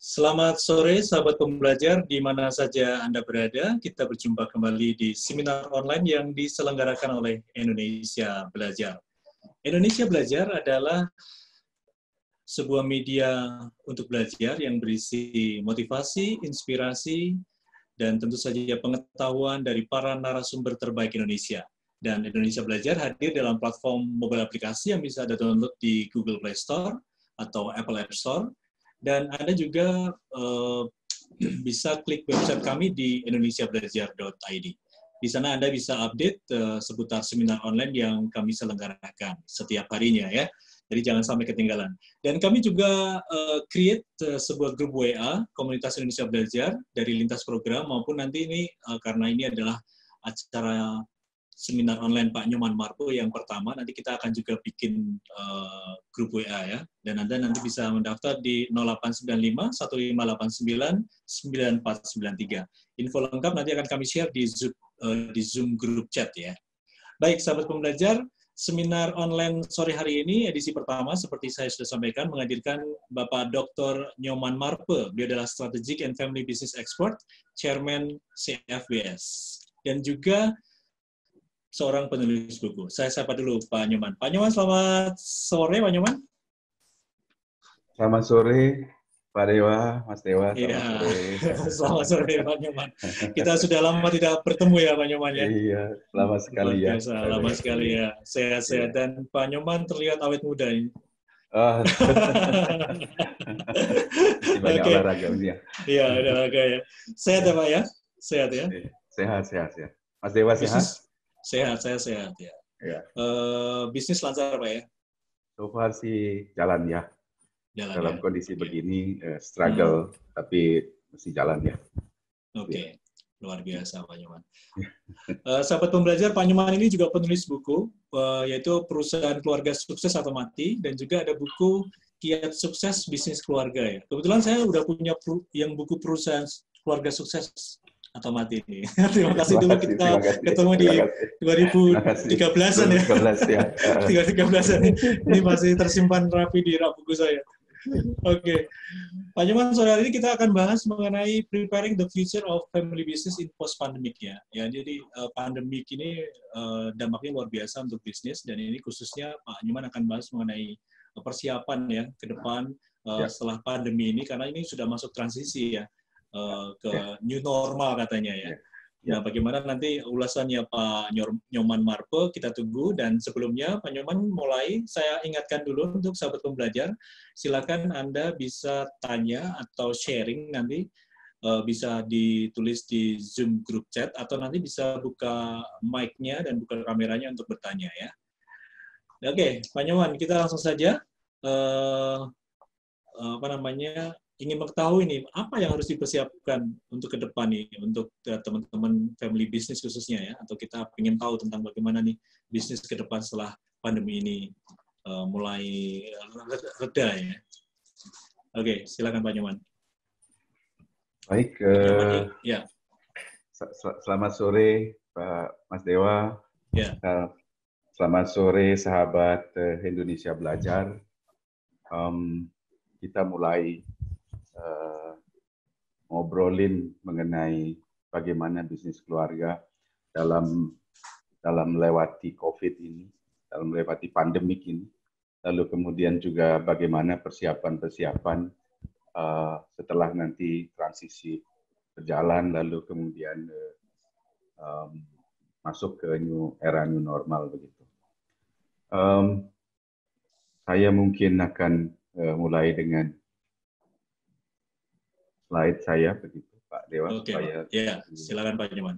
Selamat sore, sahabat pembelajar, di mana saja Anda berada. Kita berjumpa kembali di seminar online yang diselenggarakan oleh Indonesia Belajar. Indonesia Belajar adalah sebuah media untuk belajar yang berisi motivasi, inspirasi, dan tentu saja pengetahuan dari para narasumber terbaik Indonesia. Dan Indonesia Belajar hadir dalam platform mobile aplikasi yang bisa Anda download di Google Play Store atau Apple App Store. Dan Anda juga bisa klik website kami di indonesiabelajar.id. Di sana Anda bisa update seputar seminar online yang kami selenggarakan setiap harinya ya. Jadi jangan sampai ketinggalan. Dan kami juga create sebuah grup WA, Komunitas Indonesia Belajar, dari lintas program maupun nanti ini karena ini adalah acara seminar online Pak Nyoman Marpo yang pertama, nanti kita akan juga bikin grup WA ya, dan Anda nanti bisa mendaftar di 0895 1589 9493. Info lengkap nanti akan kami share di Zoom grup chat ya. Baik, sahabat pembelajar, seminar online sore hari ini, edisi pertama, seperti saya sudah sampaikan, menghadirkan Bapak Dr. Nyoman Marpo. Dia adalah Strategic and Family Business Expert, Chairman CFBS. Dan juga seorang penulis buku. Saya sapa dulu Pak Nyoman. Pak Nyoman, selamat sore Pak Nyoman. Selamat sore Pak Dewa, Mas Dewa. Selamat sore. Selamat sore Pak Nyoman. Kita sudah lama tidak bertemu ya Pak Nyoman ya. Iya, lama sekali ya. Lama sekali ya. Sehat-sehat dan Pak Nyoman terlihat awet muda ini. Banyak olahraga ya. Iya, olahraga ya. Sehat ya Pak ya? Sehat ya? Sehat. Mas Dewa sehat? Sehat, saya sehat ya. Bisnis lancar Pak ya? So far sih jalan ya. Dalam kondisi begini, struggle, tapi mesti jalan ya. Oke. Luar biasa Pak Nyoman. Sahabat pembelajar, Pak Nyoman ini juga penulis buku, yaitu Perusahaan Keluarga Sukses atau Mati, dan juga ada buku Kiat Sukses Bisnis Keluarga ya. Kebetulan saya udah punya yang buku Perusahaan Keluarga Sukses atau Mati ini. Terima kasih dulu kita ketemu di 2013-an ya. 2013-an. Ini masih tersimpan rapi di rak buku saya. Oke. Pak Nyoman, sore hari ini kita akan bahas mengenai preparing the future of family business in post-pandemic ya. Jadi pandemik ini dampaknya luar biasa untuk bisnis, dan ini khususnya Pak Nyoman akan bahas mengenai persiapan ya ke depan setelah pandemi ini, karena ini sudah masuk transisi ya. Ke new normal katanya ya. Nah, bagaimana nanti ulasannya Pak Nyoman Marpo kita tunggu, dan sebelumnya Pak Nyoman mulai, saya ingatkan dulu untuk sahabat pembelajar, silakan Anda bisa tanya atau sharing nanti, bisa ditulis di Zoom group chat atau nanti bisa buka mic-nya dan buka kameranya untuk bertanya ya. Oke, Pak Nyoman, kita langsung saja ingin mengetahui nih, apa yang harus dipersiapkan untuk ke depan nih, untuk teman-teman family business khususnya ya, atau kita ingin tahu tentang bagaimana nih bisnis ke depan setelah pandemi ini mulai reda ya. Oke, silakan Pak Nyoman. Baik, ya. Selamat sore Pak Mas Dewa. Ya. Selamat sore sahabat Indonesia Belajar. Kita mulai ngobrolin mengenai bagaimana bisnis keluarga dalam melewati COVID ini, dalam melewati pandemik ini, lalu kemudian juga bagaimana persiapan setelah nanti transisi berjalan, lalu kemudian masuk ke era new normal begitu. Saya mungkin akan mulai dengan slide saya begitu, Pak Dewa. Oke, Pak. Ya, silakan Pak Nyoman.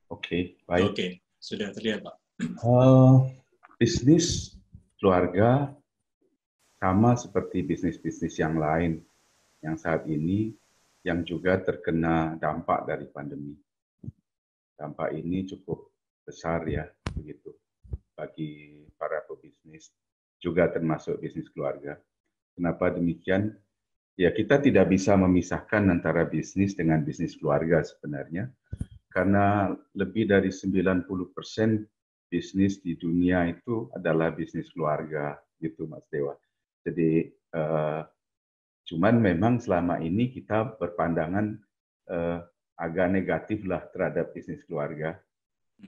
Oke, baik. Oke, sudah terlihat Pak. Bisnis keluarga sama seperti bisnis-bisnis yang lain yang saat ini yang juga terkena dampak dari pandemi. Dampak ini cukup besar ya, begitu, bagi para pebisnis, juga termasuk bisnis keluarga. Kenapa demikian? Ya, kita tidak bisa memisahkan antara bisnis dengan bisnis keluarga sebenarnya. karena lebih dari 90% bisnis di dunia itu adalah bisnis keluarga, gitu Mas Dewa. Jadi cuman memang selama ini kita berpandangan agak negatif lah terhadap bisnis keluarga.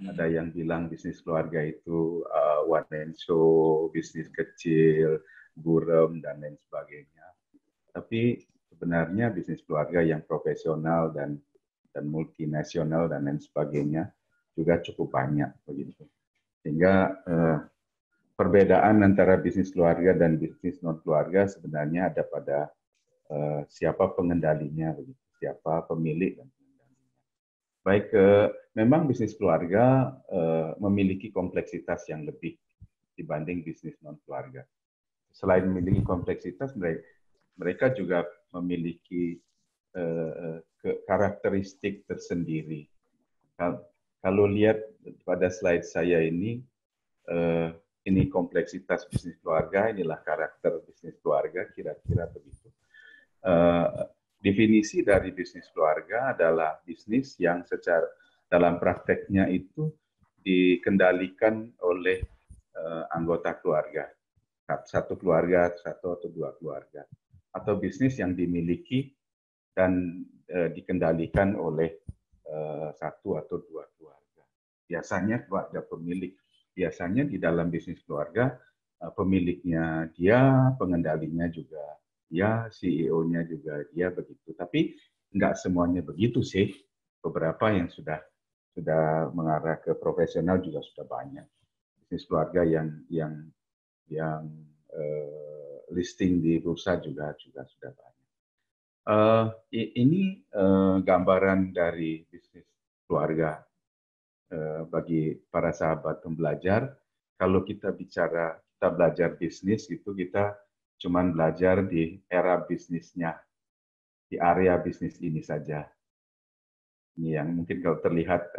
Ada yang bilang bisnis keluarga itu one man show, bisnis kecil, buram, dan lain sebagainya. Tapi sebenarnya bisnis keluarga yang profesional dan multinasional dan lain sebagainya juga cukup banyak begitu. Sehingga perbedaan antara bisnis keluarga dan bisnis non keluarga sebenarnya ada pada siapa pengendalinya, begitu, siapa pemilik dan pengendalinya. Baik, memang bisnis keluarga memiliki kompleksitas yang lebih dibanding bisnis non keluarga. Selain memiliki kompleksitas, mereka juga memiliki karakteristik tersendiri. Kalau lihat pada slide saya ini kompleksitas bisnis keluarga, inilah karakter bisnis keluarga, kira-kira begitu. Definisi dari bisnis keluarga adalah bisnis yang secara dalam prakteknya itu dikendalikan oleh anggota keluarga, satu keluarga, satu atau dua keluarga, atau bisnis yang dimiliki dan dikendalikan oleh satu atau dua keluarga. Biasanya keluarga pemilik. Biasanya di dalam bisnis keluarga, pemiliknya dia, pengendalinya juga dia, CEO-nya juga dia, begitu. Tapi nggak semuanya begitu sih. Beberapa yang sudah mengarah ke profesional juga sudah banyak. Bisnis keluarga yang listing di bursa juga sudah banyak. Ini gambaran dari bisnis keluarga. Bagi para sahabat pembelajar, kalau kita belajar bisnis itu kita cuman belajar di era bisnisnya, di area bisnis ini saja. Ini yang mungkin kalau terlihat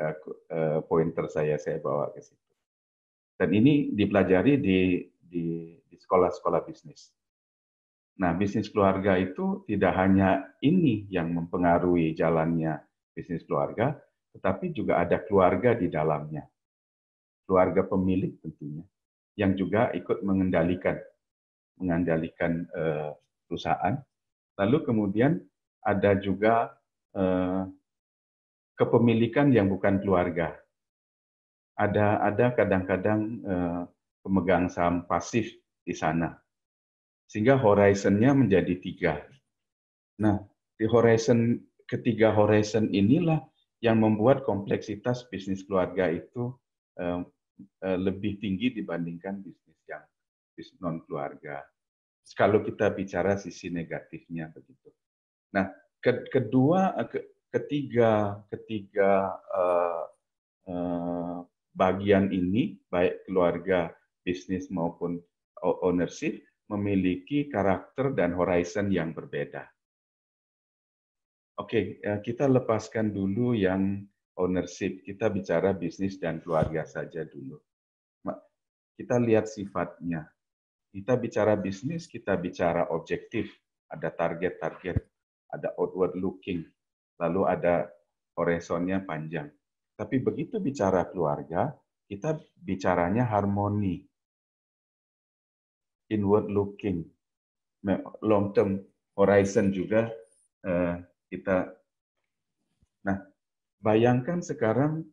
pointer saya bawa ke situ. Dan ini dipelajari di sekolah-sekolah bisnis. Nah, bisnis keluarga itu tidak hanya ini yang mempengaruhi jalannya bisnis keluarga, tetapi juga ada keluarga di dalamnya. Keluarga pemilik tentunya, yang juga ikut mengendalikan perusahaan. Lalu kemudian ada juga kepemilikan yang bukan keluarga. Ada kadang-kadang pemegang saham pasif di sana. Sehingga horizon-nya menjadi 3. Nah, di ketiga horizon inilah yang membuat kompleksitas bisnis keluarga itu lebih tinggi dibandingkan bisnis non keluarga. Kalau kita bicara sisi negatifnya begitu. Nah, ketiga bagian ini, baik keluarga, bisnis maupun ownership, memiliki karakter dan horizon yang berbeda. Oke, kita lepaskan dulu yang ownership. Kita bicara bisnis dan keluarga saja dulu. Kita lihat sifatnya. Kita bicara bisnis, kita bicara objektif. Ada target-target, ada outward looking, lalu ada horizonnya panjang. Tapi begitu bicara keluarga, kita bicaranya harmoni. Inward looking, long term horizon juga kita. Nah, bayangkan sekarang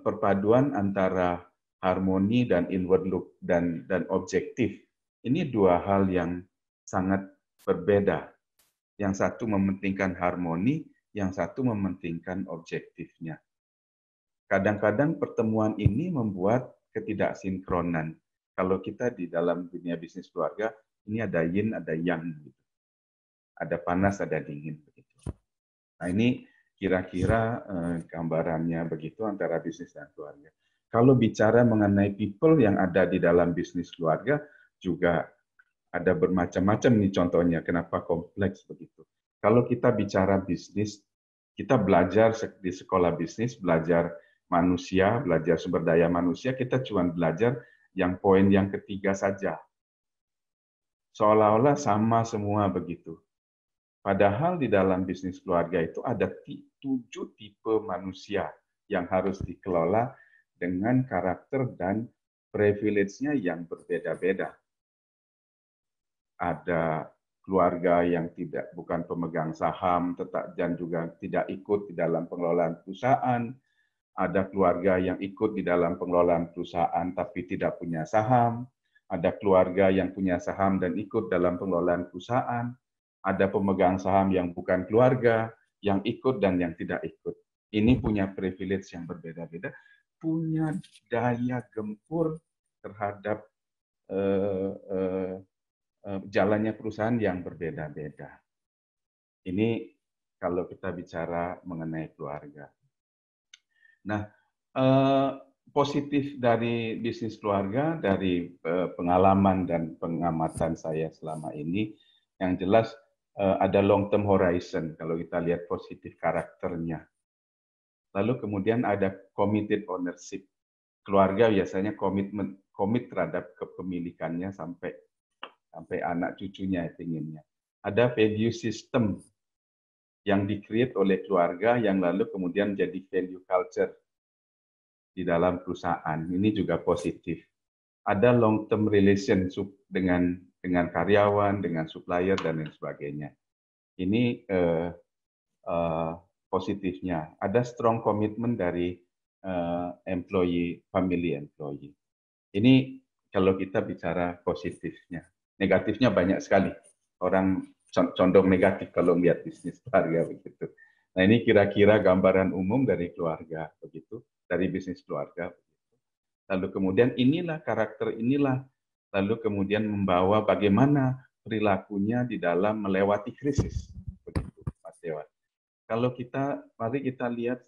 perpaduan antara harmoni dan inward look dan objektif. Ini dua hal yang sangat berbeda. Yang satu mementingkan harmoni, yang satu mementingkan objektifnya. Kadang-kadang pertemuan ini membuat ketidaksinkronan. Kalau kita di dalam dunia bisnis keluarga, ini ada yin, ada yang. Ada panas, ada dingin. Nah, ini kira-kira gambarannya begitu antara bisnis dan keluarga. Kalau bicara mengenai people yang ada di dalam bisnis keluarga, juga ada bermacam-macam nih contohnya, kenapa kompleks begitu. Kalau kita bicara bisnis, kita belajar di sekolah bisnis, belajar manusia, belajar sumber daya manusia, kita cuma belajar yang poin yang ketiga saja. Seolah-olah sama semua begitu. Padahal di dalam bisnis keluarga itu ada 7 tipe manusia yang harus dikelola dengan karakter dan privilege-nya yang berbeda-beda. Ada keluarga yang bukan pemegang saham, dan juga tidak ikut di dalam pengelolaan perusahaan. Ada keluarga yang ikut di dalam pengelolaan perusahaan tapi tidak punya saham. Ada keluarga yang punya saham dan ikut dalam pengelolaan perusahaan. Ada pemegang saham yang bukan keluarga, yang ikut dan yang tidak ikut. Ini punya privilege yang berbeda-beda, punya daya gempur terhadap jalannya perusahaan yang berbeda-beda. Ini kalau kita bicara mengenai keluarga. Nah, positif dari bisnis keluarga, dari pengalaman dan pengamatan saya selama ini, yang jelas ada long term horizon kalau kita lihat positif karakternya. Lalu kemudian ada committed ownership. Keluarga biasanya komit terhadap kepemilikannya sampai anak cucunya inginnya. Ada value system yang di-create oleh keluarga yang lalu kemudian jadi value culture di dalam perusahaan. Ini juga positif. Ada long term relationship dengan karyawan, dengan supplier dan lain sebagainya. Ini positifnya. Ada strong commitment dari family employee. Ini kalau kita bicara positifnya. Negatifnya banyak sekali. Orang condong negatif kalau melihat bisnis keluarga begitu. Nah, ini kira-kira gambaran umum dari keluarga begitu, dari bisnis keluarga. Lalu kemudian karakter inilah lalu kemudian membawa bagaimana perilakunya di dalam melewati krisis. Begitu, Mas Dewa. Kalau mari kita lihat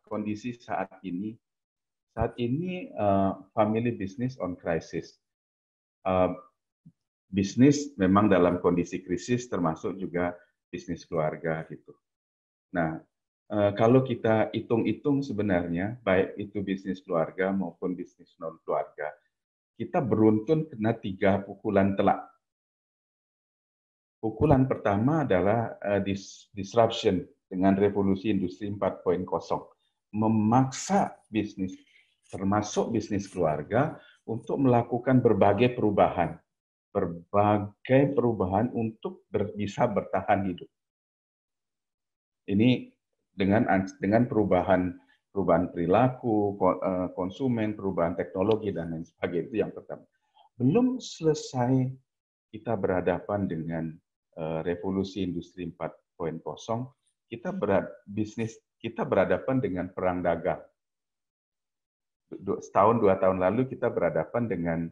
kondisi saat ini. Saat ini family business on crisis. Bisnis memang dalam kondisi krisis, termasuk juga bisnis keluarga gitu. Nah, kalau kita hitung-hitung sebenarnya, baik itu bisnis keluarga maupun bisnis non keluarga, kita beruntun kena 3 pukulan telak. Pukulan pertama adalah disruption dengan revolusi industri 4.0, memaksa bisnis, termasuk bisnis keluarga, untuk melakukan berbagai perubahan untuk bisa bertahan hidup. Ini dengan perubahan perilaku konsumen, perubahan teknologi dan lain sebagainya, itu yang pertama. Belum selesai kita berhadapan dengan revolusi industri 4.0, bisnis kita berhadapan dengan perang dagang. Setahun 2 tahun lalu kita berhadapan dengan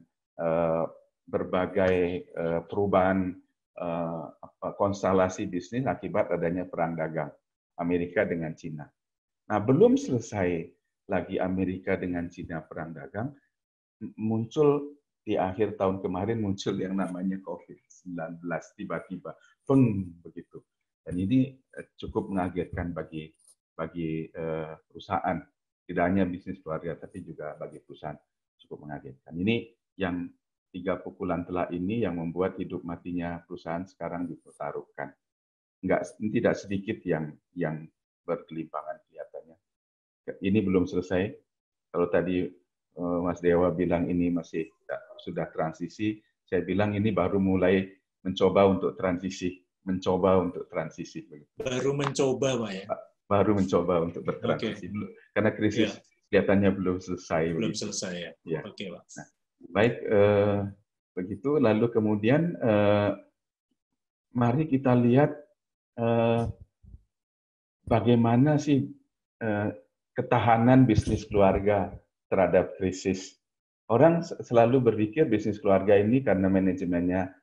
berbagai perubahan konstelasi bisnis akibat adanya perang dagang Amerika dengan Cina. Nah, belum selesai lagi Amerika dengan Cina perang dagang, muncul di akhir tahun kemarin muncul yang namanya COVID-19 tiba-tiba, begitu. Dan ini cukup mengagetkan bagi perusahaan, tidak hanya bisnis keluarga tapi juga bagi perusahaan cukup mengagetkan. Ini yang 3 pukulan telak ini yang membuat hidup matinya perusahaan sekarang dipertaruhkan. Tidak sedikit yang berkelimpangan kelihatannya. Ini belum selesai. Kalau tadi Mas Dewa bilang ini masih sudah transisi, saya bilang ini baru mulai mencoba untuk transisi. Baru mencoba, Pak ya? Baru mencoba untuk bertransisi. Okay. Karena krisis kelihatannya belum selesai. Belum selesai ya? Ya. Oke, Pak. Nah, baik, begitu. Lalu kemudian mari kita lihat bagaimana sih ketahanan bisnis keluarga terhadap krisis. Orang selalu berpikir bisnis keluarga ini karena manajemennya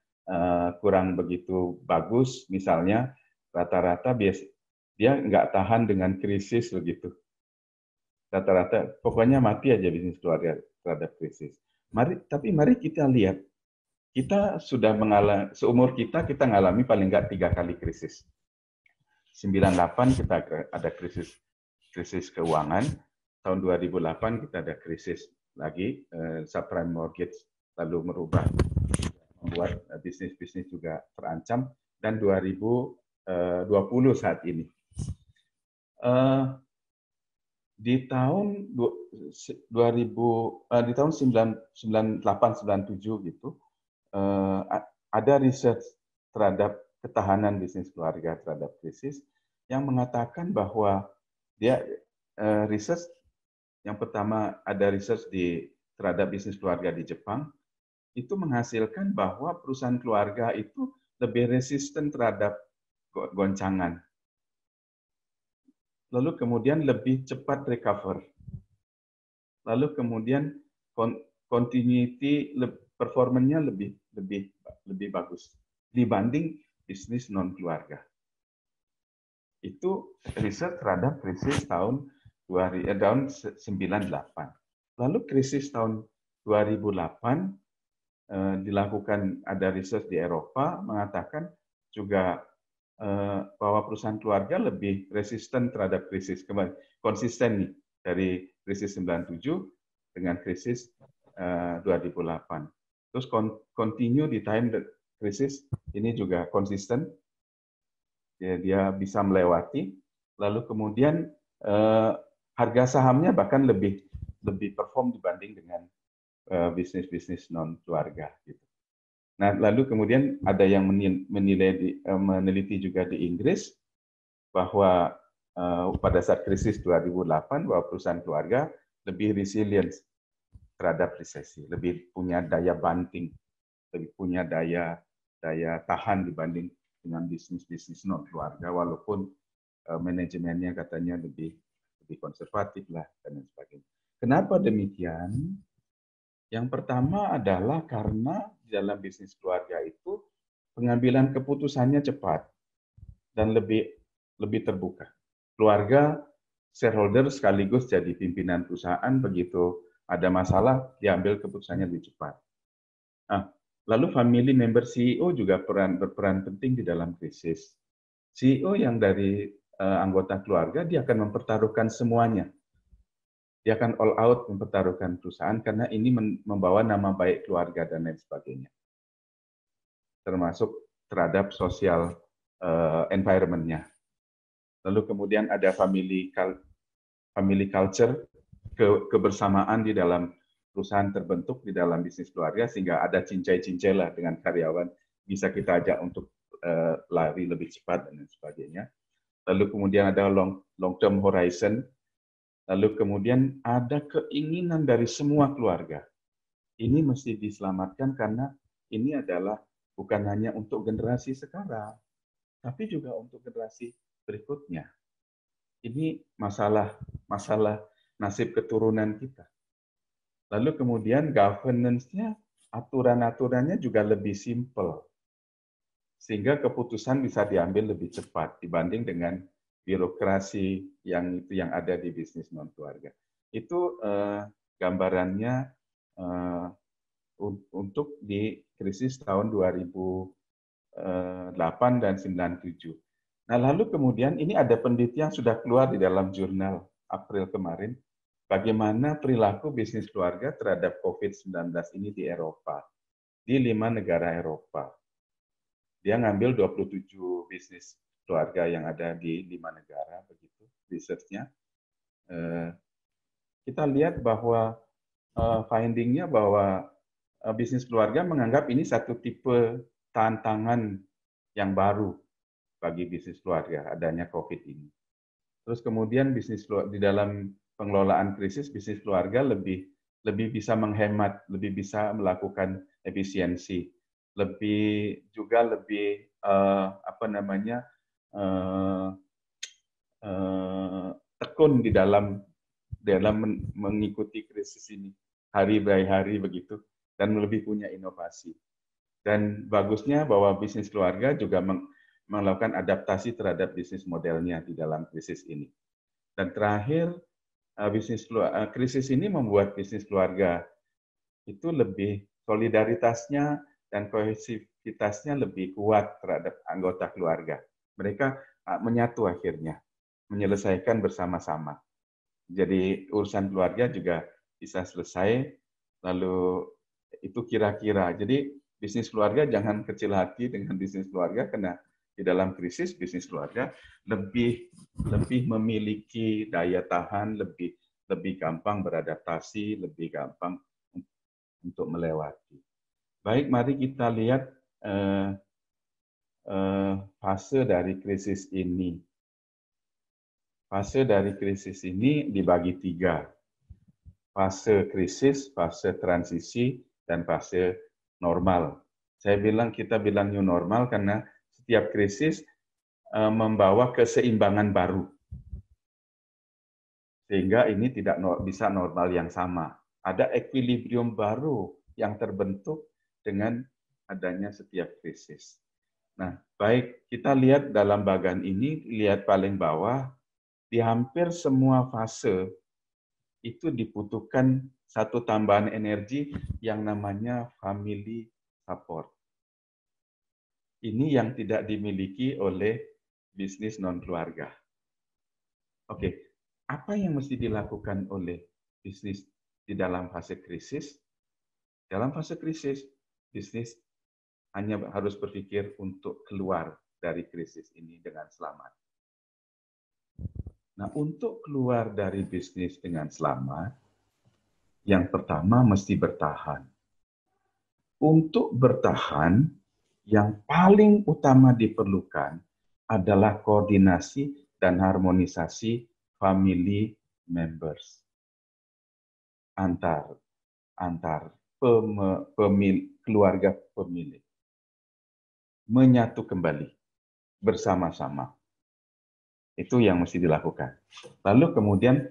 kurang begitu bagus, misalnya rata-rata dia nggak tahan dengan krisis begitu. Rata-rata pokoknya mati aja bisnis keluarga terhadap krisis. Tapi mari kita lihat, kita sudah mengalami, seumur kita mengalami paling nggak 3 kali krisis. 98 kita ada krisis keuangan, tahun 2008 kita ada krisis lagi, subprime mortgage lalu membuat bisnis-bisnis juga terancam, dan 2020 saat ini. di tahun 98-97 gitu, ada riset terhadap ketahanan bisnis keluarga terhadap krisis yang mengatakan bahwa dia riset yang pertama ada riset terhadap bisnis keluarga di Jepang itu menghasilkan bahwa perusahaan keluarga itu lebih resisten terhadap goncangan. Lalu kemudian lebih cepat recover. Lalu kemudian continuity performanya lebih bagus dibanding bisnis non keluarga. Itu riset terhadap krisis tahun 98. Lalu krisis tahun 2008 dilakukan ada riset di Eropa mengatakan juga bahwa perusahaan keluarga lebih resisten terhadap krisis. Kembali konsisten nih dari krisis 97 dengan krisis 2008. Terus continue di time krisis ini juga konsisten. Dia bisa melewati. Lalu kemudian harga sahamnya bahkan lebih perform dibanding dengan bisnis-bisnis non keluarga gitu. Nah, lalu kemudian ada yang meneliti juga di Inggris bahwa pada saat krisis 2008 bahwa perusahaan keluarga lebih resilient terhadap resesi, lebih punya daya banting, lebih punya daya tahan dibanding dengan bisnis-bisnis non keluarga walaupun manajemennya katanya lebih konservatif lah dan sebagainya. Kenapa demikian? Yang pertama adalah karena di dalam bisnis keluarga itu pengambilan keputusannya cepat dan lebih terbuka. Keluarga shareholder sekaligus jadi pimpinan perusahaan, begitu ada masalah diambil keputusannya lebih cepat. Nah, lalu family member CEO juga berperan penting di dalam krisis. CEO yang dari anggota keluarga dia akan mempertaruhkan semuanya. Dia akan all out mempertaruhkan perusahaan karena ini membawa nama baik keluarga dan lain sebagainya. Termasuk terhadap sosial environment-nya. Lalu kemudian ada family culture, kebersamaan di dalam perusahaan terbentuk di dalam bisnis keluarga sehingga ada cincai-cincai lah dengan karyawan, bisa kita ajak untuk lari lebih cepat dan sebagainya. Lalu kemudian ada long term horizon. Lalu kemudian ada keinginan dari semua keluarga. Ini mesti diselamatkan karena ini adalah bukan hanya untuk generasi sekarang, tapi juga untuk generasi berikutnya. Ini masalah nasib keturunan kita. Lalu kemudian governance-nya, aturan-aturannya juga lebih simple. Sehingga keputusan bisa diambil lebih cepat dibanding dengan birokrasi yang ada di bisnis non keluarga. Itu gambarannya untuk di krisis tahun 2008 dan 97. Nah, lalu kemudian ini ada penelitian sudah keluar di dalam jurnal April kemarin, bagaimana perilaku bisnis keluarga terhadap COVID-19 ini di Eropa, di 5 negara Eropa. Dia ngambil 27 bisnis keluarga yang ada di 5 negara, begitu research-nya. Kita lihat bahwa finding-nya bahwa bisnis keluarga menganggap ini satu tipe tantangan yang baru bagi bisnis keluarga, adanya COVID ini. Terus kemudian di dalam pengelolaan krisis, bisnis keluarga lebih bisa menghemat, lebih bisa melakukan efisiensi, lebih tekun di dalam mengikuti krisis ini hari by hari begitu, dan lebih punya inovasi. Dan bagusnya bahwa bisnis keluarga juga melakukan adaptasi terhadap bisnis modelnya di dalam krisis ini. Dan terakhir, krisis ini membuat bisnis keluarga itu lebih solidaritasnya dan kohesivitasnya lebih kuat terhadap anggota keluarga. Mereka menyatu akhirnya, menyelesaikan bersama-sama. Jadi urusan keluarga juga bisa selesai, lalu itu kira-kira. Jadi bisnis keluarga jangan kecil hati dengan bisnis keluarga, karena di dalam krisis bisnis keluarga lebih memiliki daya tahan, lebih gampang beradaptasi, lebih gampang untuk melewati. Baik, mari kita lihat fase dari krisis ini. Fase dari krisis ini dibagi 3. Fase krisis, fase transisi, dan fase normal. Kita bilang new normal karena setiap krisis membawa keseimbangan baru. Sehingga ini tidak bisa normal yang sama. Ada equilibrium baru yang terbentuk dengan adanya setiap krisis. Nah, baik, kita lihat dalam bagian ini, lihat paling bawah, di hampir semua fase itu dibutuhkan satu tambahan energi yang namanya family support. Ini yang tidak dimiliki oleh bisnis non-keluarga. Oke, apa yang mesti dilakukan oleh bisnis di dalam fase krisis? Dalam fase krisis, bisnis hanya harus berpikir untuk keluar dari krisis ini dengan selamat. Nah, untuk keluar dari bisnis dengan selamat, yang pertama mesti bertahan. Untuk bertahan, yang paling utama diperlukan adalah koordinasi dan harmonisasi family members antar keluarga pemilik. Menyatu kembali bersama-sama. Itu yang mesti dilakukan. Lalu kemudian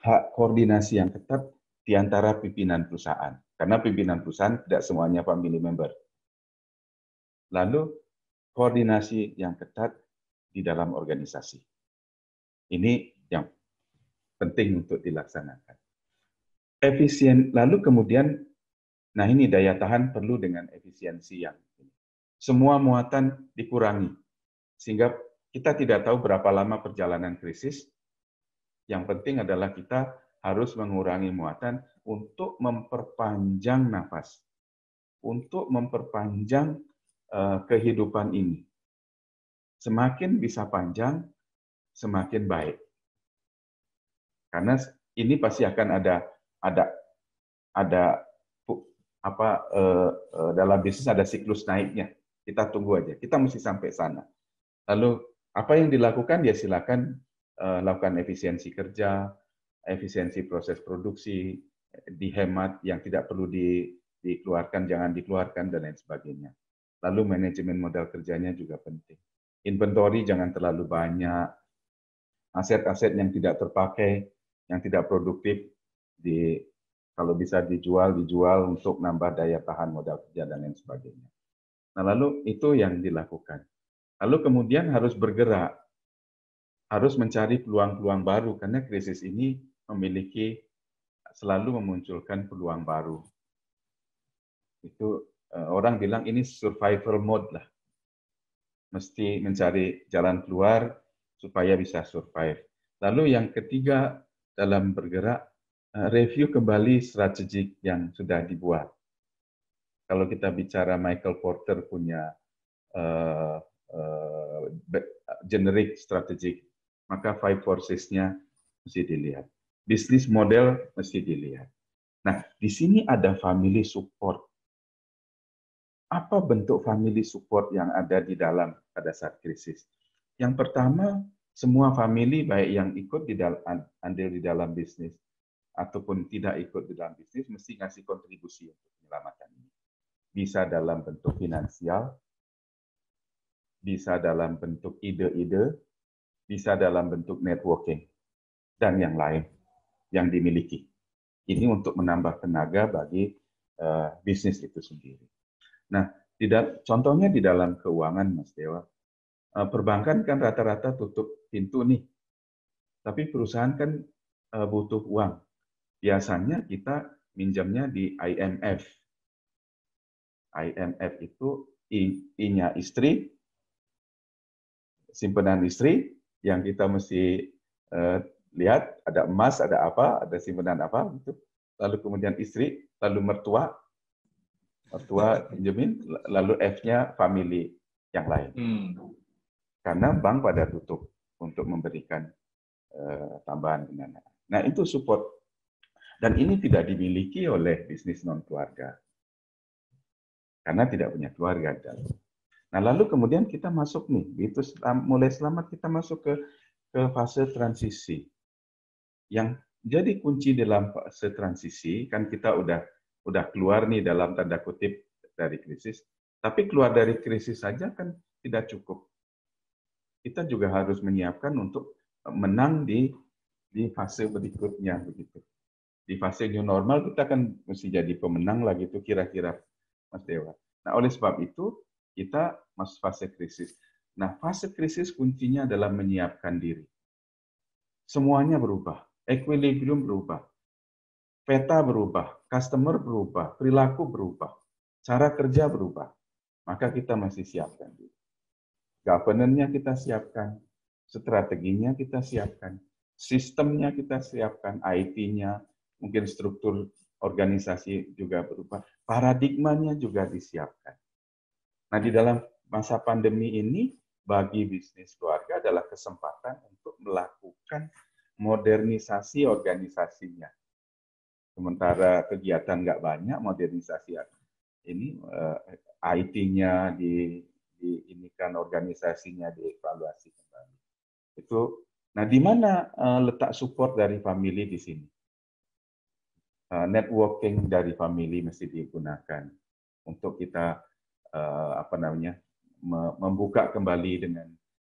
hak koordinasi yang ketat di antara pimpinan perusahaan. Karena pimpinan perusahaan tidak semuanya family member. Lalu koordinasi yang ketat di dalam organisasi. Ini yang penting untuk dilaksanakan. Efisien, lalu kemudian, nah ini daya tahan perlu dengan efisiensi yang ini. Semua muatan dikurangi, sehingga kita tidak tahu berapa lama perjalanan krisis. Yang penting adalah kita harus mengurangi muatan untuk memperpanjang nafas, untuk memperpanjang kehidupan ini. Semakin bisa panjang, semakin baik. Karena ini pasti akan dalam bisnis ada siklus naiknya. Kita tunggu aja. Kita mesti sampai sana. Lalu apa yang dilakukan? Ya silakan lakukan efisiensi kerja, efisiensi proses produksi, dihemat yang tidak perlu dikeluarkan, jangan dikeluarkan, dan lain sebagainya. Lalu manajemen modal kerjanya juga penting. Inventory jangan terlalu banyak, aset-aset yang tidak terpakai, yang tidak produktif, kalau bisa dijual untuk nambah daya tahan modal kerja, dan lain sebagainya. Nah, lalu itu yang dilakukan. Lalu kemudian harus bergerak, harus mencari peluang-peluang baru, karena krisis ini selalu memunculkan peluang baru. Itu orang bilang ini survival mode lah. Mesti mencari jalan keluar supaya bisa survive. Lalu yang ketiga dalam bergerak, review kembali strategi yang sudah dibuat. Kalau kita bicara Michael Porter punya generic strategic, maka 5 forces-nya mesti dilihat. Bisnis model mesti dilihat. Nah, di sini ada family support. Apa bentuk family support yang ada di dalam pada saat krisis? Yang pertama, semua family baik yang ikut andil di dalam bisnis ataupun tidak ikut di dalam bisnis mesti ngasih kontribusi untuk menyelamatkan ini. Bisa dalam bentuk finansial, bisa dalam bentuk ide-ide, bisa dalam bentuk networking, dan yang lain yang dimiliki. Ini untuk menambah tenaga bagi bisnis itu sendiri. Nah, contohnya di dalam keuangan, Mas Dewa, perbankan kan rata-rata tutup pintu nih, tapi perusahaan kan butuh uang. Biasanya kita minjamnya di IMF. IMF itu I-nya istri, simpanan istri, yang kita mesti lihat ada emas, ada apa, ada simpanan apa, gitu. Lalu kemudian istri, lalu mertua pinjemin, lalu F-nya family. yang lain. Hmm. Karena bank pada tutup untuk memberikan tambahan pendanaan. Nah, itu support. Dan ini tidak dimiliki oleh bisnis non-keluarga. Karena tidak punya keluarga. Nah, lalu kemudian kita masuk nih, itu mulai selamat kita masuk ke fase transisi. Yang jadi kunci dalam fase transisi, kan kita udah keluar nih dalam tanda kutip dari krisis, tapi keluar dari krisis saja kan tidak cukup. Kita juga harus menyiapkan untuk menang di fase berikutnya begitu. Di fase new normal kita kan mesti jadi pemenang lagi itu kira-kira, Mas Dewa. Nah, oleh sebab itu kita masuk fase krisis. Nah, fase krisis kuncinya adalah menyiapkan diri. Semuanya berubah, equilibrium berubah, peta berubah, customer berubah, perilaku berubah, cara kerja berubah. Maka kita masih siapkan diri. Governance-nya kita siapkan, strateginya kita siapkan, sistemnya kita siapkan, IT-nya, mungkin struktur organisasi juga berubah, paradigmanya juga disiapkan. Nah, di dalam masa pandemi ini, bagi bisnis keluarga adalah kesempatan untuk melakukan modernisasi organisasinya. Sementara kegiatan nggak banyak, modernisasi ini IT-nya diinikan, organisasinya dievaluasi kembali. Itu, nah di mana letak support dari family di sini? Networking dari family mesti digunakan untuk kita membuka kembali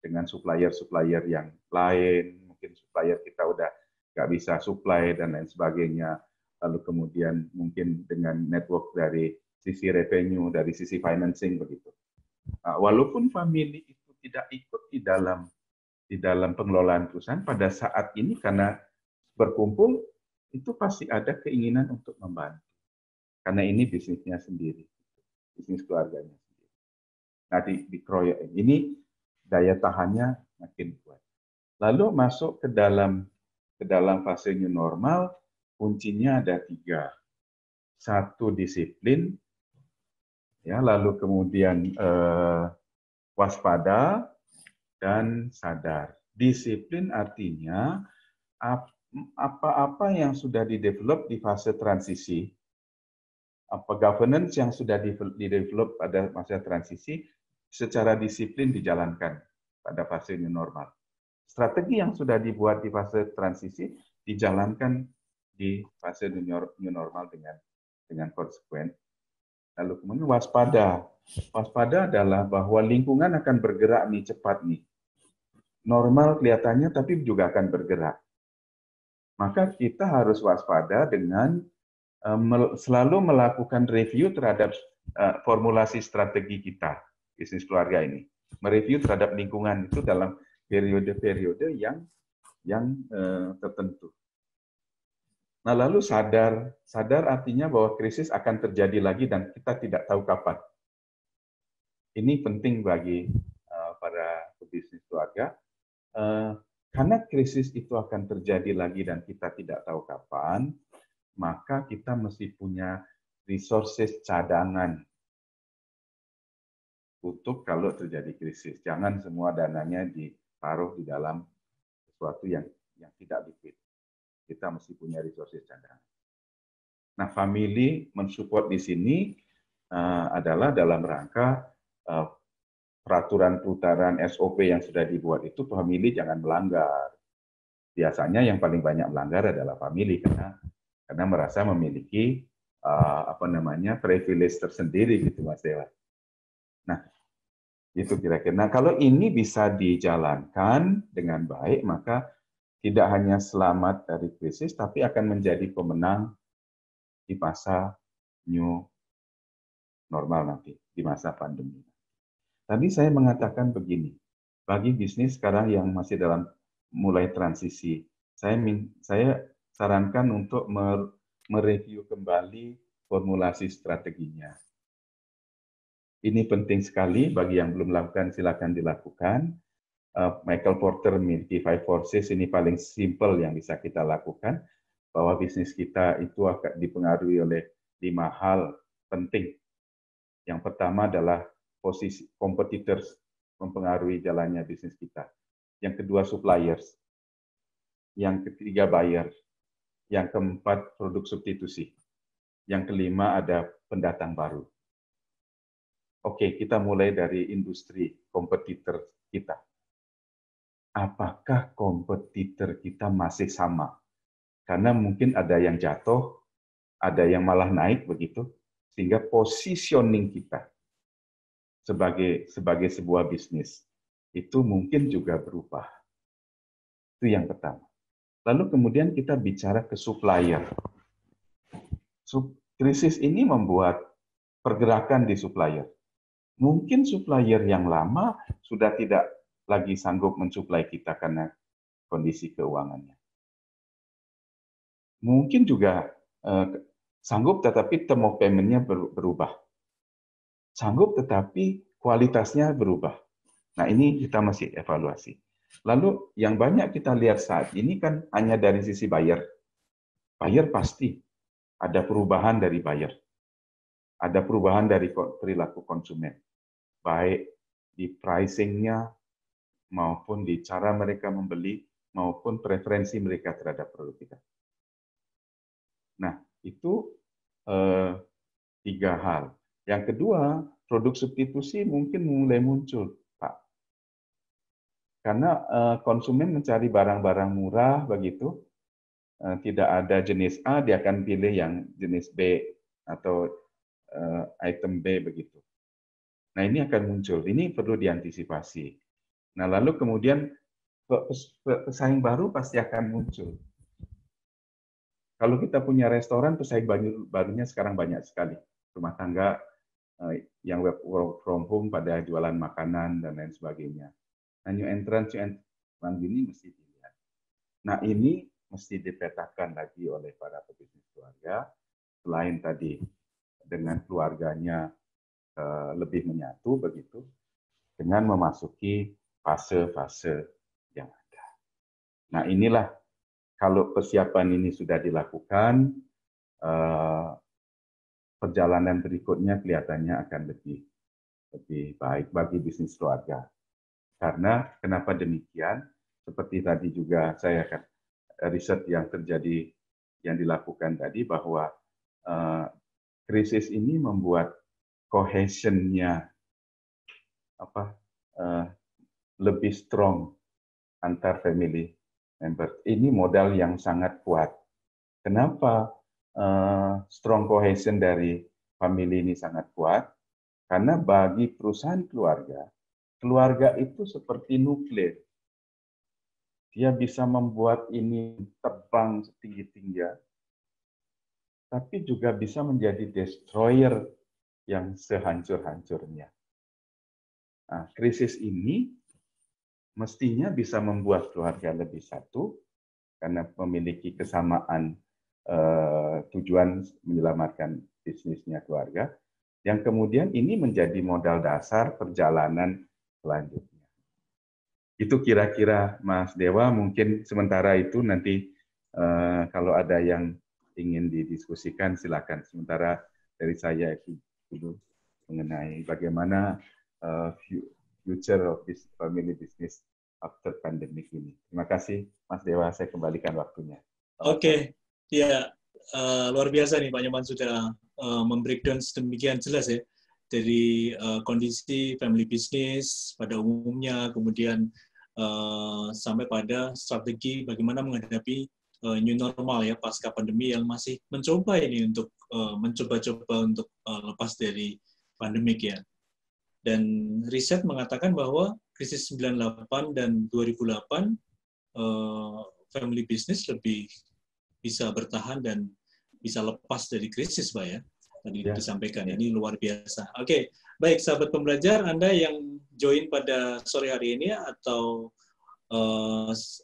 dengan supplier-supplier yang lain. Mungkin supplier kita udah nggak bisa supply dan lain sebagainya. Lalu kemudian mungkin dengan network dari sisi revenue, dari sisi financing begitu. Walaupun family itu tidak ikut di dalam pengelolaan perusahaan pada saat ini, karena berkumpul itu pasti ada keinginan untuk membantu. Karena ini bisnisnya sendiri, bisnis keluarganya sendiri. Nah, dikeroyok ini daya tahannya makin kuat. Lalu masuk ke dalam fase new normal, kuncinya ada 3. 1, disiplin, ya, lalu kemudian waspada dan sadar. Disiplin artinya apa-apa yang sudah di-develop di fase transisi, apa governance yang sudah di-develop pada masa transisi, secara disiplin dijalankan pada fase new normal. Strategi yang sudah dibuat di fase transisi dijalankan di fase new normal dengan konsekuen. Lalu kemudian waspada. Waspada adalah bahwa lingkungan akan bergerak nih cepat nih. Normal kelihatannya tapi juga akan bergerak. Maka kita harus waspada dengan selalu melakukan review terhadap formulasi strategi kita, bisnis keluarga ini. Mereview terhadap lingkungan itu dalam periode-periode yang tertentu. Nah, lalu sadar artinya bahwa krisis akan terjadi lagi dan kita tidak tahu kapan. Ini penting bagi para pebisnis keluarga, karena krisis itu akan terjadi lagi dan kita tidak tahu kapan, maka kita mesti punya resources cadangan untuk kalau terjadi krisis. Jangan semua dananya ditaruh di dalam sesuatu yang tidak liquid. Kita mesti punya resources cadangan. Nah, family mensupport di sini adalah dalam rangka peraturan putaran SOP yang sudah dibuat itu, family jangan melanggar. Biasanya yang paling banyak melanggar adalah family karena merasa memiliki privilege tersendiri gitu, Mas Dewa. Nah, itu kira-kira. Nah, kalau ini bisa dijalankan dengan baik, maka tidak hanya selamat dari krisis, tapi akan menjadi pemenang di masa new normal nanti, di masa pandemi. Tadi saya mengatakan begini, bagi bisnis sekarang yang masih dalam mulai transisi, saya sarankan untuk mereview kembali formulasi strateginya. Ini penting sekali, bagi yang belum melakukan silakan dilakukan. Michael Porter memiliki 5 forces, ini paling simple yang bisa kita lakukan, bahwa bisnis kita itu akan dipengaruhi oleh 5 hal penting. Yang pertama adalah posisi competitors mempengaruhi jalannya bisnis kita. Yang kedua suppliers. Yang ketiga buyer. Yang keempat produk substitusi. Yang kelima ada pendatang baru. Oke, kita mulai dari industri kompetitor kita. Apakah kompetitor kita masih sama? Karena mungkin ada yang jatuh, ada yang malah naik begitu, sehingga positioning kita sebagai sebuah bisnis itu mungkin juga berubah. Itu yang pertama. Lalu kemudian kita bicara ke supplier. Krisis ini membuat pergerakan di supplier. Mungkin supplier yang lama sudah tidak lagi sanggup mensuplai kita karena kondisi keuangannya. Mungkin juga sanggup tetapi term of payment-nya berubah. Sanggup tetapi kualitasnya berubah. Nah, ini kita masih evaluasi. Lalu yang banyak kita lihat saat ini kan hanya dari sisi buyer. Buyer pasti ada perubahan dari buyer. Ada perubahan dari perilaku konsumen. Baik di pricing-nya maupun di cara mereka membeli maupun preferensi mereka terhadap produk kita. Nah, itu 3 hal. Yang kedua, produk substitusi mungkin mulai muncul, Pak. Karena konsumen mencari barang-barang murah begitu, tidak ada jenis A, dia akan pilih yang jenis B atau item B begitu. Nah, ini akan muncul. Ini perlu diantisipasi. Nah, lalu kemudian pesaing baru pasti akan muncul. Kalau kita punya restoran, pesaing barunya sekarang banyak sekali. Rumah tangga yang work from home pada jualan makanan dan lain sebagainya. Nah, new entrant gini mesti dilihat. Nah, ini mesti dipetakan lagi oleh para pebisnis keluarga. Selain tadi dengan keluarganya lebih menyatu begitu, dengan memasuki fase-fase yang ada. Nah, inilah kalau persiapan ini sudah dilakukan, perjalanan berikutnya kelihatannya akan lebih baik bagi bisnis keluarga. Karena kenapa demikian? Seperti tadi juga saya akan riset yang terjadi yang dilakukan tadi bahwa krisis ini membuat cohesion-nya lebih strong antar family member. Ini modal yang sangat kuat. Kenapa strong cohesion dari family ini sangat kuat? Karena bagi perusahaan keluarga itu seperti nuklir. Dia bisa membuat ini terbang setinggi-tinggi, tapi juga bisa menjadi destroyer yang sehancur-hancurnya. Nah, krisis ini mestinya bisa membuat keluarga lebih satu, karena memiliki kesamaan tujuan menyelamatkan bisnisnya keluarga, yang kemudian ini menjadi modal dasar perjalanan selanjutnya. Itu kira-kira Mas Dewa, mungkin sementara itu nanti kalau ada yang ingin didiskusikan silakan. Sementara dari saya itu dulu mengenai bagaimana future of this family business after pandemic ini. Terima kasih Mas Dewa, saya kembalikan waktunya. Oke, ya luar biasa nih Pak Nyoman sudah membreakdown sedemikian jelas ya dari kondisi family business pada umumnya, kemudian sampai pada strategi bagaimana menghadapi new normal ya pasca pandemi yang masih mencoba ini untuk mencoba-coba untuk lepas dari pandemik ya. Dan riset mengatakan bahwa krisis 98 dan 2008 family business lebih bisa bertahan dan bisa lepas dari krisis, Pak ya. Tadi disampaikan, ini luar biasa. Oke, baik sahabat pembelajar, Anda yang join pada sore hari ini atau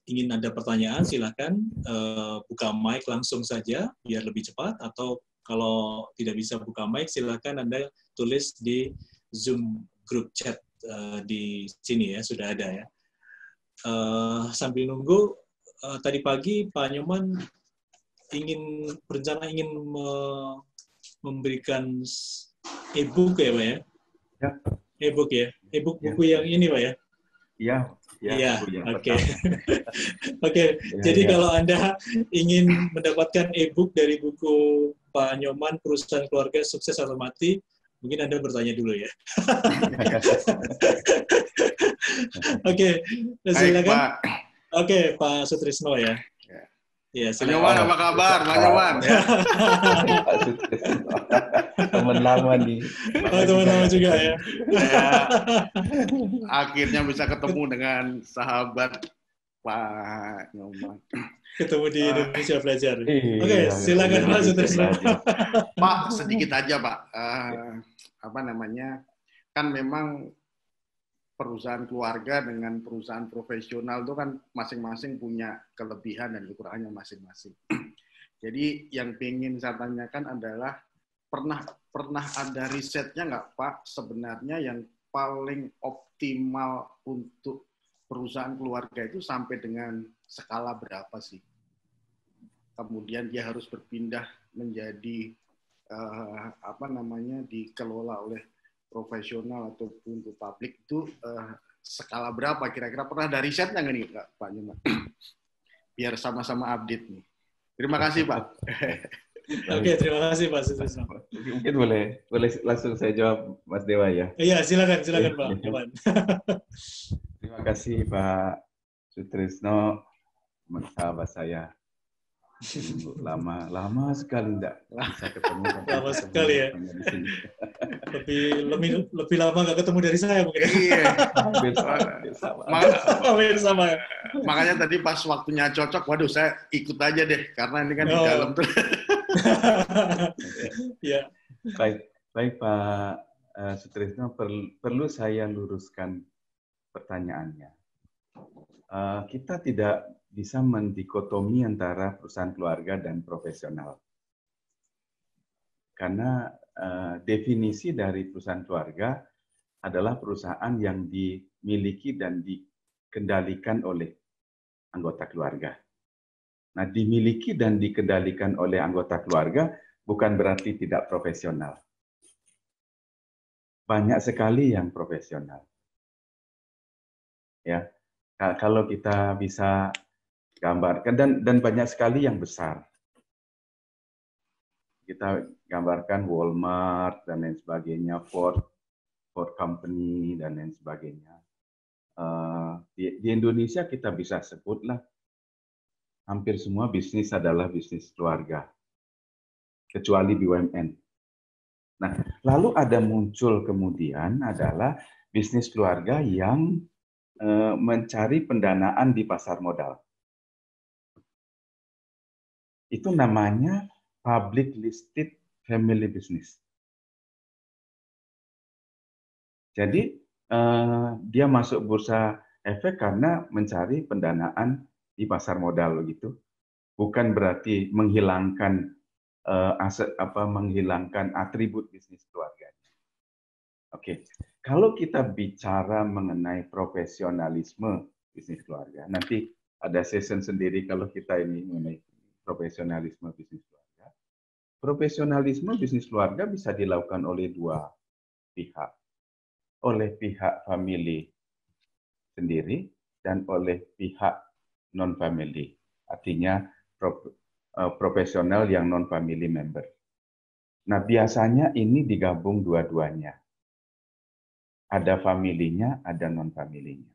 ingin ada pertanyaan, silakan buka mic langsung saja biar lebih cepat, atau kalau tidak bisa buka mic, silakan Anda tulis di Zoom group chat di sini ya, sudah ada ya. Sambil nunggu, tadi pagi Pak Nyoman berencana ingin memberikan e-book ya Pak ya? Ya, E-book ya. E-book Ya, buku yang ini, Pak ya. iya, ya, Iya, buku yang oke. pertama. Oke, Ya, jadi ya. kalau Anda ingin mendapatkan e-book dari buku Pak Nyoman, Perusahaan Keluarga Sukses atau Mati, mungkin Anda bertanya dulu ya. Oke, Baik, silakan. Pak. Oke, Pak Sutrisno ya. Ya. Ya, Pak Nyoman, silakan. apa kabar, Pak Nyoman? Ya. Pak Sutrisno. Teman lama nih. Oh, teman lama nggak juga ketemu. ya. Saya akhirnya bisa ketemu dengan sahabat Pak Nyoman. Ketemu di Indonesia Belajar. Oke, Iya, silakan Pak Indonesia Sutrisno. belajar. Pak, sedikit aja, Pak. Apa namanya? Kan memang perusahaan keluarga dengan perusahaan profesional itu kan masing-masing punya kelebihan dan kekurangannya masing-masing. Jadi yang ingin saya tanyakan adalah pernah ada risetnya nggak, Pak, sebenarnya yang paling optimal untuk perusahaan keluarga itu sampai dengan skala berapa sih? Kemudian dia harus berpindah menjadi apa namanya dikelola oleh profesional ataupun untuk publik itu skala berapa kira-kira? Pernah ada risetnya nggak nih, Pak Nyoman? Biar sama-sama update nih. Terima kasih, Pak. Oke, terima kasih Pak Sutrisno. Mungkin boleh langsung saya jawab, Mas Dewa ya. Iya, silakan Pak Nyoman. Terima kasih Pak Sutrisno, sahabat saya. Lama sekali enggak bisa ketemu. Lama sekali ya. Di sini. Lebih lama nggak ketemu dari saya mungkin. Iya. Hampir sama. Makanya tadi pas waktunya cocok, waduh saya ikut aja deh karena ini kan di dalam tuh. Ya. Baik Pak Sutrisno, perlu saya luruskan pertanyaannya. Kita tidak bisa mendikotomi antara perusahaan keluarga dan profesional. Karena definisi dari perusahaan keluarga adalah perusahaan yang dimiliki dan dikendalikan oleh anggota keluarga. Nah, dimiliki dan dikendalikan oleh anggota keluarga bukan berarti tidak profesional. Banyak sekali yang profesional. Ya, kalau kita bisa gambarkan dan banyak sekali yang besar. Kita gambarkan Walmart dan lain sebagainya, Ford Company dan lain sebagainya. Di Indonesia kita bisa sebutlah hampir semua bisnis adalah bisnis keluarga, kecuali BUMN. Nah, lalu ada muncul kemudian adalah bisnis keluarga yang mencari pendanaan di pasar modal. Itu namanya public listed family business. Jadi dia masuk bursa efek karena mencari pendanaan di pasar modal gitu. Bukan berarti menghilangkan menghilangkan atribut bisnis keluarga. Oke, kalau kita bicara mengenai profesionalisme bisnis keluarga, nanti ada session sendiri kalau kita ini mengenai profesionalisme bisnis keluarga. Profesionalisme bisnis keluarga bisa dilakukan oleh dua pihak. Oleh pihak family sendiri dan oleh pihak non-family. Artinya profesional yang non-family member. Nah, biasanya ini digabung dua-duanya. Ada familinya, ada non-familinya.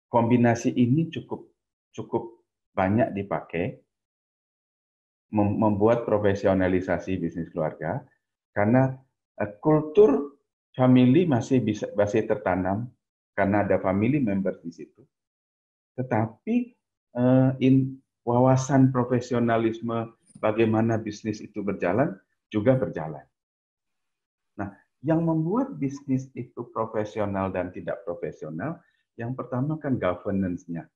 Kombinasi ini cukup banyak dipakai membuat profesionalisasi bisnis keluarga karena kultur family masih tertanam karena ada family member di situ. Tetapi wawasan profesionalisme bagaimana bisnis itu berjalan juga berjalan. Nah, yang membuat bisnis itu profesional dan tidak profesional, yang pertama kan governance-nya.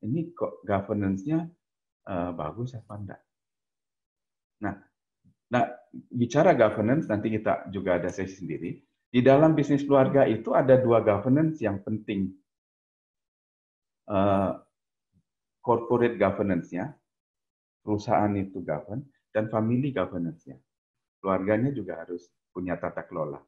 Ini kok governance-nya bagus apa enggak? Nah, bicara governance, nanti kita juga ada sesi sendiri. Di dalam bisnis keluarga itu ada dua governance yang penting. Corporate governance-nya, perusahaan itu govern, dan family governance-nya. Keluarganya juga harus punya tata kelola.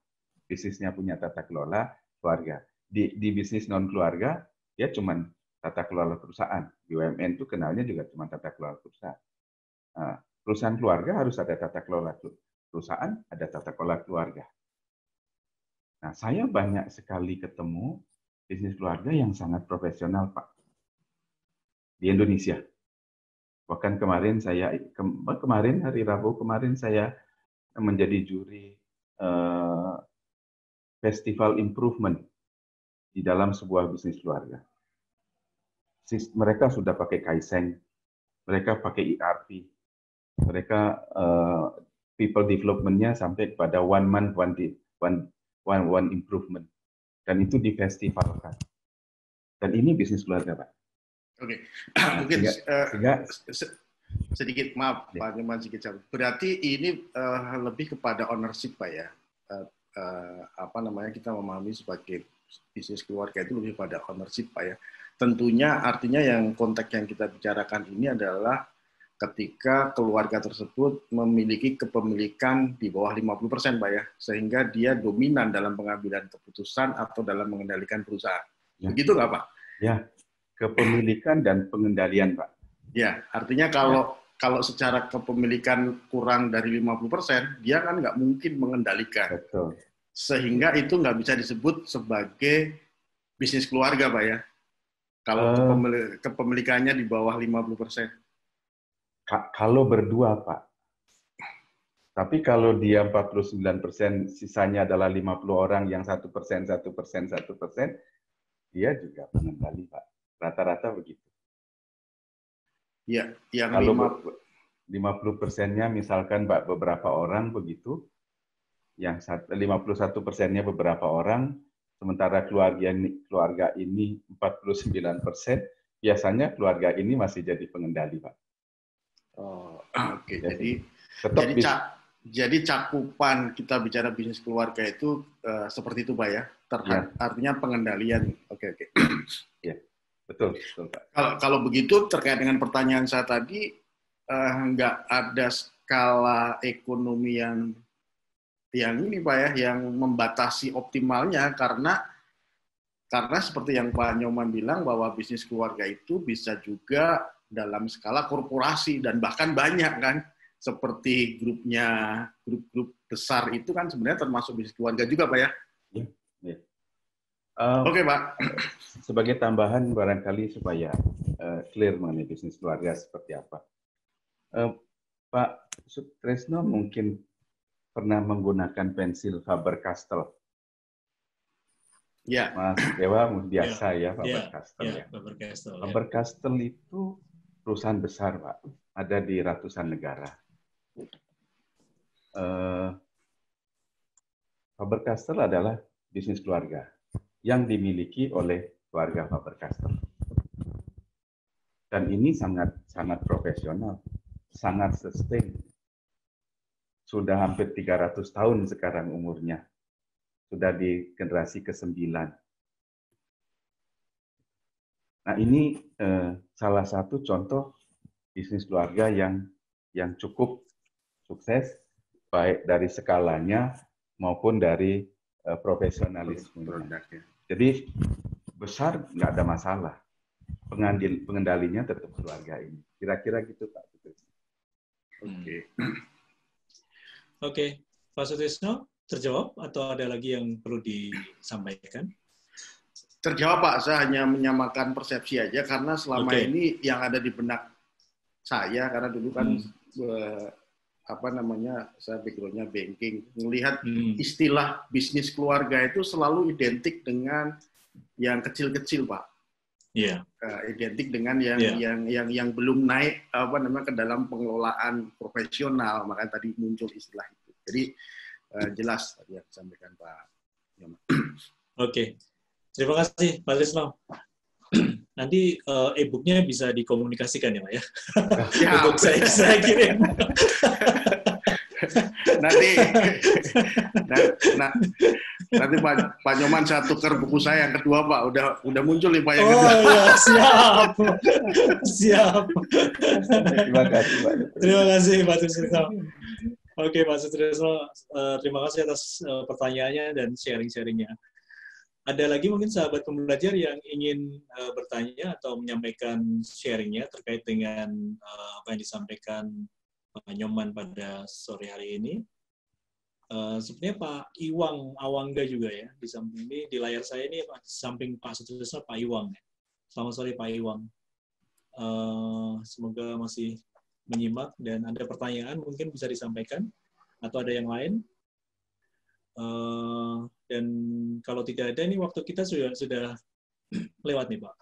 bisnisnya punya tata kelola keluarga. Di bisnis non keluarga dia cuma tata kelola perusahaan. BUMN itu kenalnya juga cuma tata kelola perusahaan. Nah, perusahaan keluarga harus ada tata kelola perusahaan, ada tata kelola keluarga. Nah, saya banyak sekali ketemu bisnis keluarga yang sangat profesional, Pak, di Indonesia. Bahkan kemarin hari Rabu kemarin saya menjadi juri Festival Improvement di dalam sebuah bisnis keluarga. Mereka sudah pakai Kaizen, mereka pakai ERP, mereka people development-nya sampai kepada one month one improvement, dan itu difestivalkan. Dan ini bisnis keluarga, Pak. Oke, mungkin sedikit maaf Pak Nyoman sedikit. Berarti ini lebih kepada ownership, Pak ya. Kita memahami sebagai bisnis keluarga itu lebih pada ownership, Pak ya. Tentunya artinya yang konteks yang kita bicarakan ini adalah ketika keluarga tersebut memiliki kepemilikan di bawah 50%, Pak ya, sehingga dia dominan dalam pengambilan keputusan atau dalam mengendalikan perusahaan. Ya. Begitu nggak, Pak? Ya, kepemilikan dan pengendalian, Pak. Ya, artinya kalau secara kepemilikan kurang dari 50%, dia kan nggak mungkin mengendalikan. Betul. Sehingga itu nggak bisa disebut sebagai bisnis keluarga, Pak ya. Kalau kepemilikannya di bawah 50%. Kalau berdua, Pak. Tapi kalau dia 49%, sisanya adalah 50 orang yang 1%, dia juga pengendali, Pak. Rata-rata begitu. Ya, yang kalau 50%-nya misalkan Pak beberapa orang begitu, yang 51%-nya beberapa orang, sementara keluarga ini 49%, biasanya keluarga ini masih jadi pengendali, Pak. Oh, oke. Jadi cakupan kita bicara bisnis keluarga itu seperti itu, Pak ya. Artinya pengendalian. Oke. Ya, betul, Pak. Kalau begitu terkait dengan pertanyaan saya tadi, nggak ada skala ekonomi yang ini, Pak ya, yang membatasi optimalnya karena seperti yang Pak Nyoman bilang bahwa bisnis keluarga itu bisa juga dalam skala korporasi dan bahkan banyak kan, seperti grup besar itu kan sebenarnya termasuk bisnis keluarga juga, Pak ya. Ya. Oke, Pak. Sebagai tambahan barangkali supaya clear mengenai bisnis keluarga seperti apa. Pak Sutresno mungkin pernah menggunakan pensil Faber-Castell. Ya. Mas Dewa biasa ya Faber-Castell ya. Faber-Castell itu perusahaan besar, Pak. Ada di ratusan negara. Faber-Castell adalah bisnis keluarga yang dimiliki oleh keluarga Faber-Castell. Dan ini sangat profesional, sangat sustain. Sudah hampir 300 tahun sekarang umurnya. Sudah di generasi ke-9. Nah, ini salah satu contoh bisnis keluarga yang cukup sukses, baik dari skalanya maupun dari profesionalismenya. Jadi besar nggak ada masalah. Pengendalinya tetap keluarga ini. Kira-kira gitu, Pak. Oke, Pak Sutresno, terjawab atau ada lagi yang perlu disampaikan? Terjawab, Pak. Saya hanya menyamakan persepsi aja karena selama ini yang ada di benak saya, karena dulu kan saya background-nya banking, melihat istilah bisnis keluarga itu selalu identik dengan yang kecil-kecil, Pak. Iya. Identik dengan yang belum naik ke dalam pengelolaan profesional, makanya tadi muncul istilah itu. Jadi jelas tadi yang disampaikan Pak Nyoman. Oke. Terima kasih Pak Sutresno. Nanti e-booknya bisa dikomunikasikan ya, Pak ya. Untuk saya kirim. Nanti Pak Nyoman saya tukar buku saya yang kedua, Pak. Udah muncul nih Pak yang kedua. Oh ya, siap. Terima kasih Pak. Terima kasih Pak Sutresno. Oke, Pak Sutrisno, terima kasih atas pertanyaannya dan sharing-sharingnya. Ada lagi mungkin sahabat pembelajar yang ingin bertanya atau menyampaikan sharingnya terkait dengan apa yang disampaikan Pak Nyoman pada sore hari ini. Sebenarnya Pak Iwang Awangga juga ya, di samping ini, di layar saya ini, di samping Pak Sutrisno, Pak Iwang. Selamat sore Pak Iwang. Semoga masih menyimak dan ada pertanyaan mungkin bisa disampaikan atau ada yang lain. Dan kalau tidak ada, ini waktu kita sudah lewat nih Pak.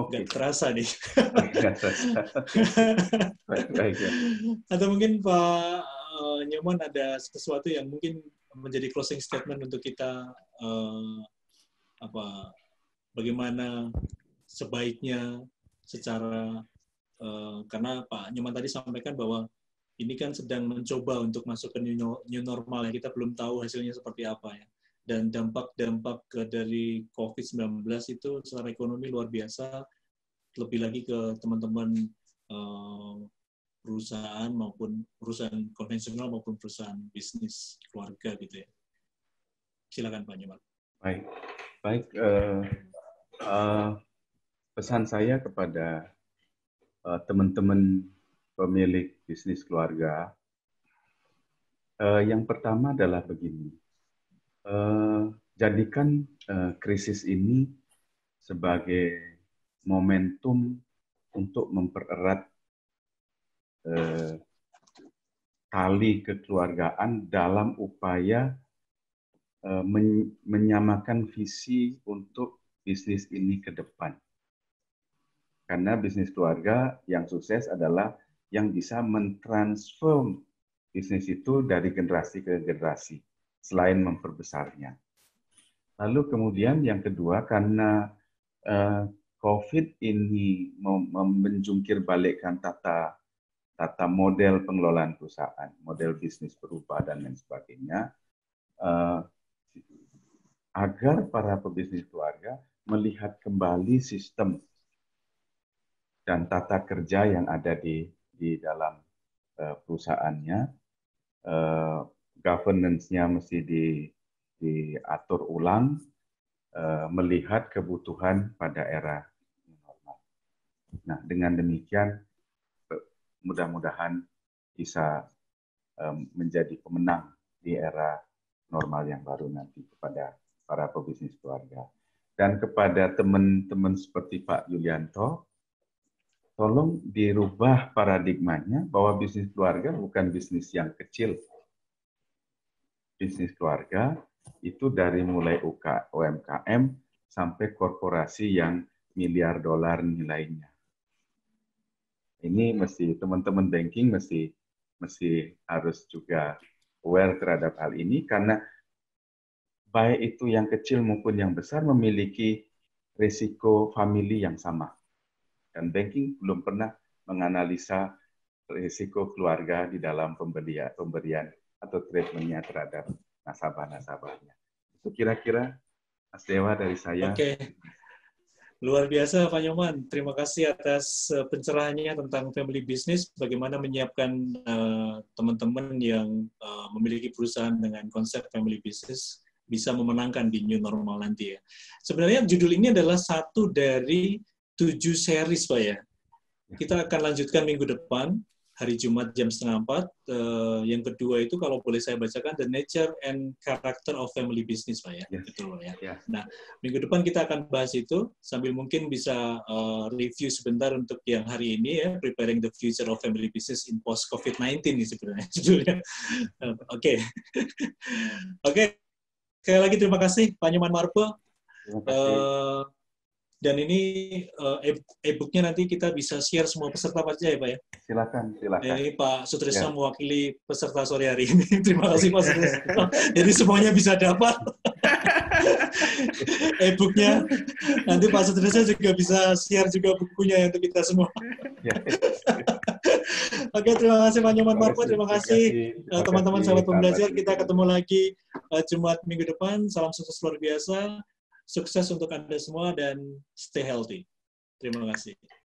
Nggak terasa nih. Baik, ya. Atau mungkin Pak Nyoman ada sesuatu yang mungkin menjadi closing statement untuk kita, bagaimana sebaiknya secara, karena Pak Nyoman tadi sampaikan bahwa ini kan sedang mencoba untuk masuk ke new normal ya, kita belum tahu hasilnya seperti apa ya. Dan dampak dari COVID-19 itu secara ekonomi luar biasa, lebih lagi ke teman-teman perusahaan maupun perusahaan konvensional maupun perusahaan bisnis keluarga gitu ya. Silakan Pak Nyoman. Baik. Pesan saya kepada teman-teman pemilik bisnis keluarga, yang pertama adalah begini, jadikan krisis ini sebagai momentum untuk mempererat tali kekeluargaan dalam upaya menyamakan visi untuk bisnis ini ke depan. Karena bisnis keluarga yang sukses adalah yang bisa mentransform bisnis itu dari generasi ke generasi, selain memperbesarnya. Lalu kemudian yang kedua, karena COVID ini menjungkir balikkan tata model pengelolaan perusahaan, model bisnis berubah dan lain sebagainya, agar para pebisnis keluarga melihat kembali sistem dan tata kerja yang ada di dalam perusahaannya, governance-nya mesti diatur ulang, melihat kebutuhan pada era normal. Nah, dengan demikian mudah-mudahan bisa menjadi pemenang di era normal yang baru nanti kepada para pebisnis keluarga. Dan kepada teman-teman seperti Pak Yulianto, tolong dirubah paradigmanya bahwa bisnis keluarga bukan bisnis yang kecil. Bisnis keluarga itu dari mulai UMKM sampai korporasi yang miliar dolar nilainya. Ini mesti teman-teman banking mesti harus juga aware terhadap hal ini, karena baik itu yang kecil maupun yang besar memiliki risiko famili yang sama. Dan banking belum pernah menganalisa risiko keluarga di dalam pemberian atau treatment-nya terhadap nasabah-nasabahnya. Itu kira-kira Mas Dewa dari saya. Oke. Luar biasa Pak Nyoman. Terima kasih atas pencerahannya tentang family business, bagaimana menyiapkan teman-teman yang memiliki perusahaan dengan konsep family business bisa memenangkan di new normal nanti ya. Sebenarnya judul ini adalah satu dari 7 series Pak ya. Kita akan lanjutkan minggu depan, hari Jumat jam 3:30. Yang kedua itu kalau boleh saya bacakan, The Nature and Character of Family Business Pak ya. Yes. Betul ya. Yes. Nah, minggu depan kita akan bahas itu, sambil mungkin bisa review sebentar untuk yang hari ini ya, Preparing the Future of Family Business in Post COVID-19 nih sebenarnya judulnya. Oke. Oke. Sekali lagi terima kasih Pak Nyoman Marpe. Terima kasih. Dan ini e-booknya nanti kita bisa share semua peserta saja ya Pak ya? Silakan. Ini Pak Sutrisno mewakili peserta sore hari ini. Terima kasih Pak Sutrisno. Jadi semuanya bisa dapat e-booknya. Nanti Pak Sutrisno juga bisa share juga bukunya untuk kita semua. Oke, terima kasih Pak Nyoman Marpe. Terima kasih teman-teman sahabat pembelajar. Kita ketemu lagi Jumat minggu depan. Salam sukses luar biasa. Sukses untuk Anda semua dan stay healthy. Terima kasih.